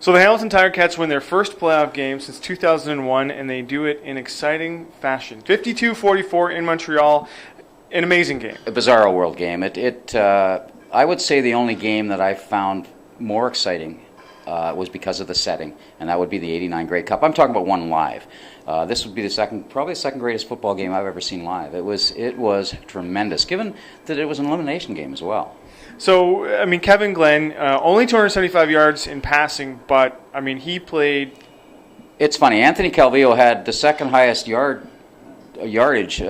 So the Hamilton Ticats win their first playoff game since 2001, and they do it in exciting fashion. 52-44 in Montreal, an amazing game. A bizarro world game. I would say the only game that I found more exciting was because of the setting, and that would be the '89 Grey Cup. I'm talking about one live. This would be probably the second greatest football game I've ever seen live. It was tremendous, given that it was an elimination game as well. So, I mean, Kevin Glenn, only 275 yards in passing, but, I mean, he played... It's funny. Anthony Calvillo had the second highest yardage,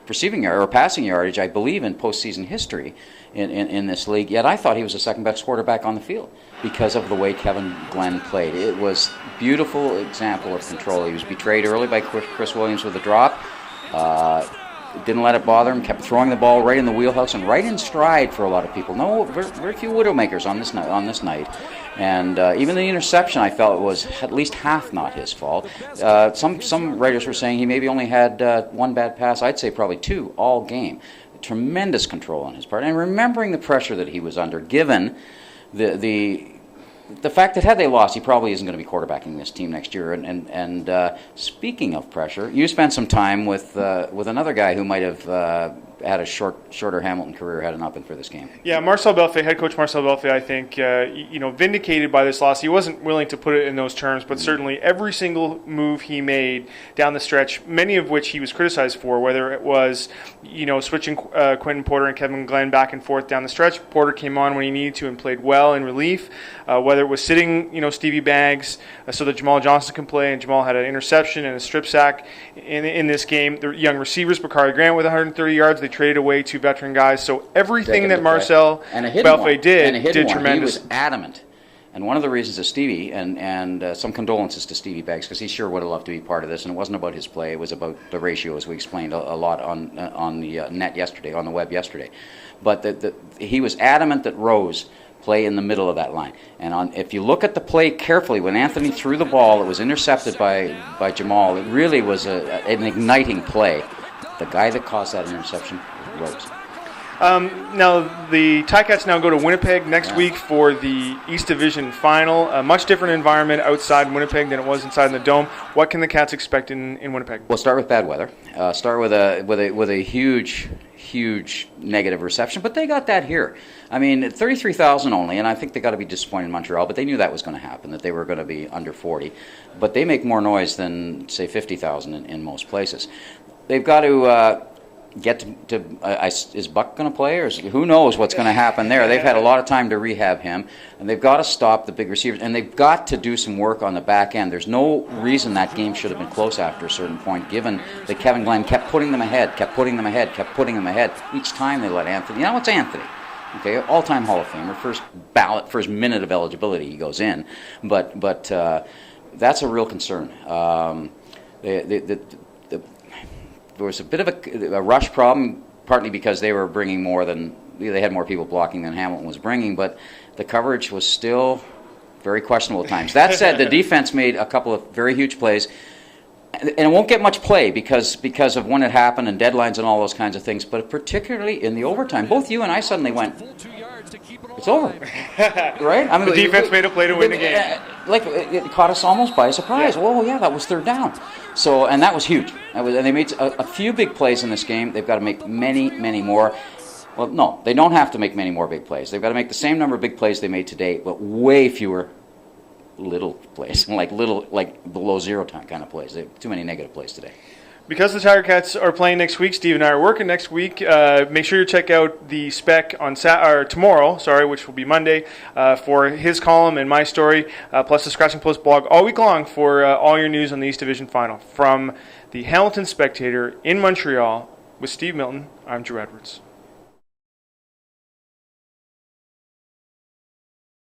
receiving yard, or passing yardage, I believe, in postseason history in this league. Yet I thought he was the second best quarterback on the field because of the way Kevin Glenn played. It was a beautiful example of control. He was betrayed early by Chris Williams with a drop. Didn't let it bother him, kept throwing the ball right in the wheelhouse and right in stride for a lot of people. No, very few widowmakers on this night. And even the interception, I felt, was at least half not his fault. Some writers were saying he maybe only had one bad pass. I'd say probably two all game. Tremendous control on his part. And remembering the pressure that he was under, given the fact that had they lost, he probably isn't going to be quarterbacking this team next year. And speaking of pressure, you spent some time with another guy who might have had a shorter Hamilton career had it not been for this game. Yeah, Marcel Belfait, head coach Marcel Belfait, I think, vindicated by this loss. He wasn't willing to put it in those terms, but certainly every single move he made down the stretch, many of which he was criticized for, whether it was, switching Quentin Porter and Kevin Glenn back and forth down the stretch. Porter came on when he needed to and played well in relief. Whether it was sitting, Stevie Baggs so that Jamal Johnson can play, and Jamal had an interception and a strip sack in this game. The young receivers, Bakari Grant with 130 yards, they traded away two veteran guys. So everything that Marcel Belfait did tremendous. He was adamant. And one of the reasons that Stevie, and some condolences to Stevie Baggs, because he sure would have loved to be part of this, and it wasn't about his play, it was about the ratio, as we explained a lot on the net yesterday, on the web yesterday. But he was adamant that Rose play in the middle of that line. And if you look at the play carefully, when Anthony threw the ball, it was intercepted by Jamal. It really was an igniting play. The guy that caused that interception was Rose. Now, the Ticats now go to Winnipeg next week for the East Division final. A much different environment outside Winnipeg than it was inside in the Dome. What can the Cats expect in Winnipeg? We'll start with bad weather. Start with a huge negative reception, but they got that here. I mean, 33,000 only, and I think they got to be disappointed in Montreal, but they knew that was going to happen, that they were going to be under 40. But they make more noise than, say, 50,000 in most places. They've got to get to is Buck going to play, or who knows what's going to happen there? They've had a lot of time to rehab him, and they've got to stop the big receivers, and they've got to do some work on the back end. There's no reason that game should have been close after a certain point, given that Kevin Glenn kept putting them ahead. Each time they let Anthony. It's Anthony. Okay, all-time Hall of Famer, first minute of eligibility he goes in, but that's a real concern. There was a bit of a rush problem, partly because they had more people blocking than Hamilton was bringing, but the coverage was still very questionable at times. That said, the defense made a couple of very huge plays, and it won't get much play because of when it happened and deadlines and all those kinds of things, but particularly in the overtime. Both you and I suddenly went, it's over, right? I mean, the defense made a play to win the game. It caught us almost by surprise. Yeah. Oh, yeah, that was third down. So, and that was huge. And they made a few big plays in this game. They've got to make many, many more. Well, no, they don't have to make many more big plays. They've got to make the same number of big plays they made today, but way fewer little plays, like below zero time kind of plays. They have too many negative plays today. Because the Ticats are playing next week, Steve and I are working next week. Make sure you check out the spec on tomorrow, which will be Monday, for his column and my story, plus the Scratching Post blog all week long for all your news on the East Division Final. From the Hamilton Spectator in Montreal with Steve Milton, I'm Drew Edwards.